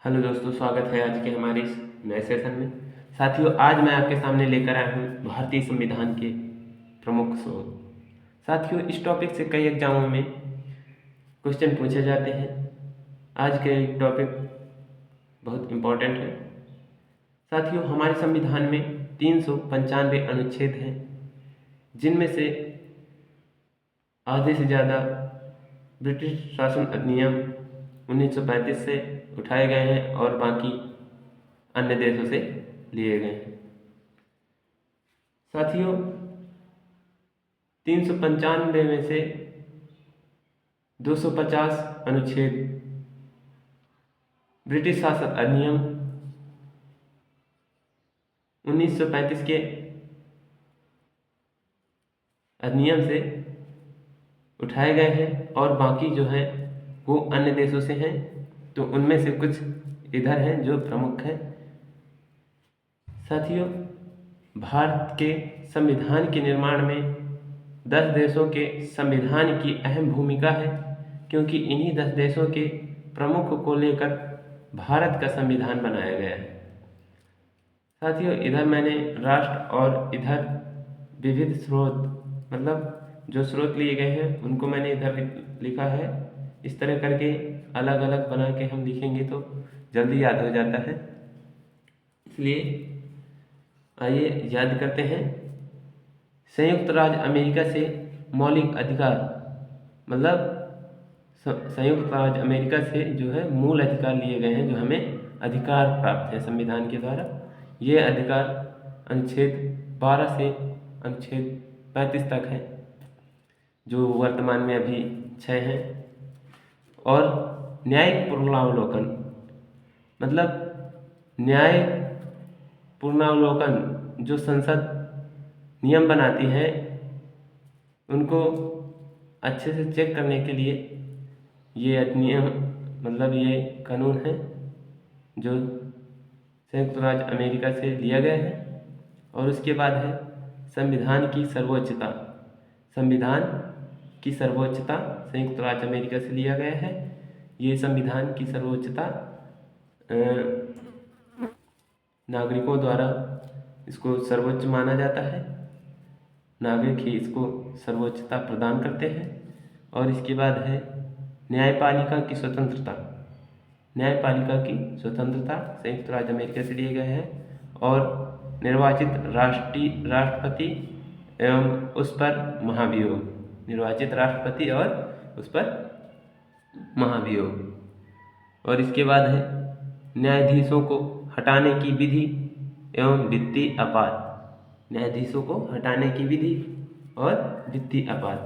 Hello दोस्तों, स्वागत है आज के हमारे इस नए सेशन में। साथियों, आज मैं आपके सामने लेकर आया हूँ भारतीय संविधान के प्रमुख स्रोत। साथियों, इस टॉपिक से कई एग्जामों में क्वेश्चन पूछे जाते हैं। आज के टॉपिक बहुत इम्पोर्टेंट है। साथियों, हमारे संविधान में 395 अनुच्छेद हैं, जिनमें से आधे से ज़्यादा ब्रिटिश शासन अधिनियम 1935 से उठाए गए हैं और बाकी अन्य देशों से लिए गए हैं। साथियों, 395 में से 250 अनुच्छेद ब्रिटिश शासन अधिनियम 1935 के अधिनियम से उठाए गए हैं और बाकी जो हैं वो अन्य देशों से हैं। तो उनमें से कुछ इधर हैं जो प्रमुख हैं। साथियों, भारत के संविधान के निर्माण में 10 देशों के संविधान की अहम भूमिका है, क्योंकि इन्हीं 10 देशों के प्रमुख को लेकर भारत का संविधान बनाया गया है। साथियों, इधर मैंने राष्ट्र और इधर विविध स्रोत, मतलब जो स्रोत लिए गए हैं उनको मैंने इधर लिखा है। इस तरह करके अलग अलग बना के हम लिखेंगे तो जल्दी याद हो जाता है, इसलिए आइए याद करते हैं। संयुक्त राज्य अमेरिका से मौलिक अधिकार, मतलब संयुक्त राज्य अमेरिका से जो है मूल अधिकार लिए गए हैं, जो हमें अधिकार प्राप्त है संविधान के द्वारा। ये अधिकार अनुच्छेद 12 से अनुच्छेद 35 तक है, जो वर्तमान में अभी 6 हैं। और न्यायिक पुनरावलोकन, मतलब न्याय पुनरावलोकन, जो संसद नियम बनाती है उनको अच्छे से चेक करने के लिए ये अधिनियम, मतलब ये कानून है जो संयुक्त राज्य अमेरिका से लिया गया है। और उसके बाद है संविधान की सर्वोच्चता। संविधान की सर्वोच्चता संयुक्त राज्य अमेरिका से लिया गया है। ये संविधान की सर्वोच्चता नागरिकों द्वारा इसको सर्वोच्च माना जाता है। नागरिक ही इसको सर्वोच्चता प्रदान करते हैं। और इसके बाद है न्यायपालिका की स्वतंत्रता। न्यायपालिका की स्वतंत्रता संयुक्त राज्य अमेरिका से लिए गए हैं। और निर्वाचित राष्ट्रपति एवं उस पर महाभियोग, निर्वाचित राष्ट्रपति और उस पर महाभियोग। और इसके बाद है न्यायाधीशों को हटाने की विधि एवं वित्तीय अपराध। न्यायाधीशों को हटाने की विधि और वित्तीय अपराध।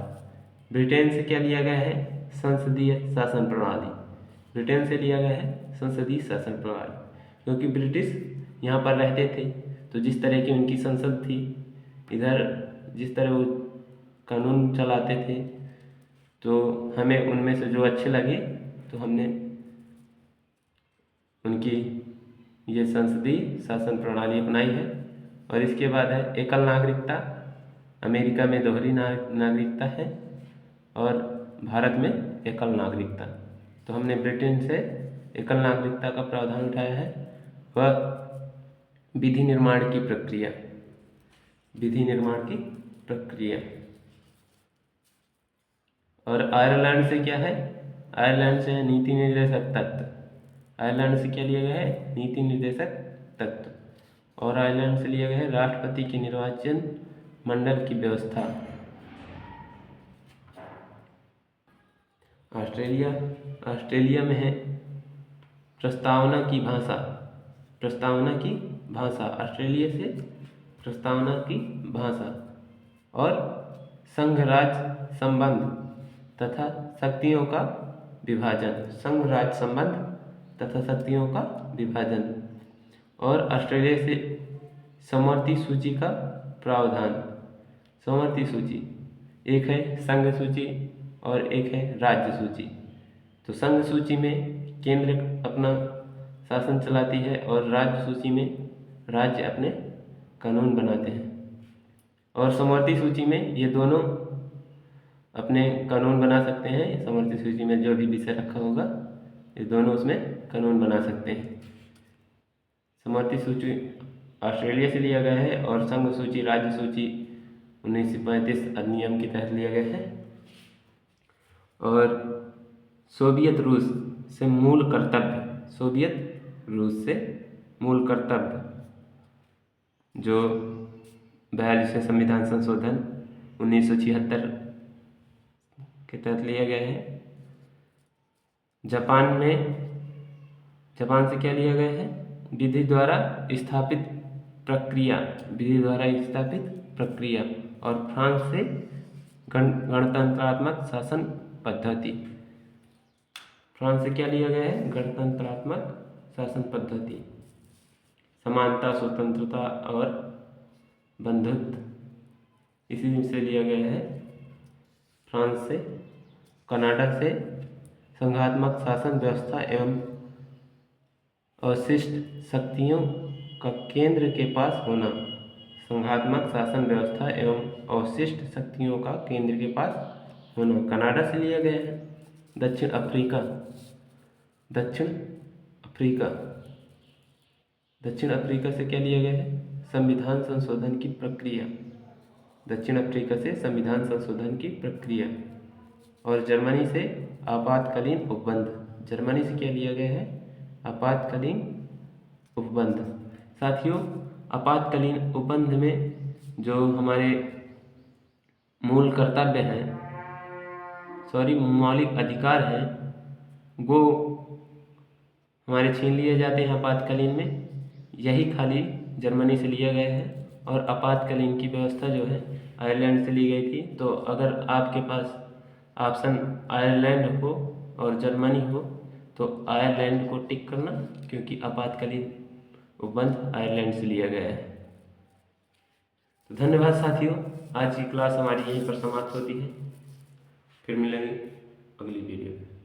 ब्रिटेन से क्या लिया गया है? संसदीय शासन प्रणाली। ब्रिटेन से लिया गया है संसदीय शासन प्रणाली, क्योंकि ब्रिटिश यहाँ पर रहते थे, तो जिस तरह की उनकी संसद थी, इधर जिस तरह वो कानून चलाते थे, तो हमें उनमें से जो अच्छे लगे तो हमने उनकी ये संसदीय शासन प्रणाली अपनाई है। और इसके बाद है एकल नागरिकता। अमेरिका में दोहरी नागरिकता है और भारत में एकल नागरिकता। तो हमने ब्रिटेन से एकल नागरिकता का प्रावधान उठाया है। वह विधि निर्माण की प्रक्रिया, विधि निर्माण की प्रक्रिया। और आयरलैंड से क्या है? आयरलैंड से नीति निर्देशक तत्व। आयरलैंड से क्या लिया गया है? नीति निर्देशक तत्व। और आयरलैंड से लिया गया है राष्ट्रपति के निर्वाचन मंडल की व्यवस्था। ऑस्ट्रेलिया में है प्रस्तावना की भाषा। प्रस्तावना की भाषा, ऑस्ट्रेलिया से प्रस्तावना की भाषा। और संघ राज्य संबंध तथा शक्तियों का विभाजन। संघ राज्य संबंध तथा शक्तियों का विभाजन। और ऑस्ट्रेलिया से समवर्ती सूची का प्रावधान। समवर्ती सूची, एक है संघ सूची और एक है राज्य सूची। तो संघ सूची में केंद्र अपना शासन चलाती है और राज्य सूची में राज्य अपने कानून बनाते हैं। और समवर्ती सूची में ये दोनों अपने कानून बना सकते हैं। समवर्ती सूची में जो भी विषय रखा होगा ये दोनों उसमें कानून बना सकते हैं। समवर्ती सूची ऑस्ट्रेलिया से लिया गया है और संघ सूची राज्य सूची 1935 अधिनियम के तहत लिया गया है। और सोवियत रूस से मूल कर्तव्य, सोवियत रूस से मूल कर्तव्य जो 42वें संविधान संशोधन 1976 के तहत लिया गया है। जापान से क्या लिया गया है? विधि द्वारा स्थापित प्रक्रिया। और फ्रांस से गणतंत्रात्मक शासन पद्धति। फ्रांस से क्या लिया गया है? गणतंत्रात्मक शासन पद्धति। समानता, स्वतंत्रता और बंधुत्व इसी से लिया गया है फ्रांस से। कनाडा से संघात्मक शासन व्यवस्था एवं अवशिष्ट शक्तियों का केंद्र के पास होना। संघात्मक शासन व्यवस्था एवं अवशिष्ट शक्तियों का केंद्र के पास होना कनाडा से लिया गया है। दक्षिण अफ्रीका से क्या लिया गया है? संविधान संशोधन की प्रक्रिया। दक्षिण अफ्रीका से संविधान संशोधन की प्रक्रिया। और जर्मनी से आपातकालीन उपबंध। जर्मनी से क्या लिया गया है? आपातकालीन उपबंध। साथियों, आपातकालीन उपबंध में जो हमारे मूल कर्तव्य हैं, मौलिक अधिकार हैं, वो हमारे छीन लिए जाते हैं आपातकालीन में। यही खाली जर्मनी से लिया गया है। और आपातकालीन की व्यवस्था जो है आयरलैंड से ली गई थी। तो अगर आपके पास ऑप्शन आयरलैंड हो और जर्मनी हो तो आयरलैंड को टिक करना, क्योंकि आपातकालीन उपबंध आयरलैंड से लिया गया है। तो धन्यवाद साथियों, आज की क्लास हमारी यहीं पर समाप्त होती है। फिर मिलेंगे अगली वीडियो में।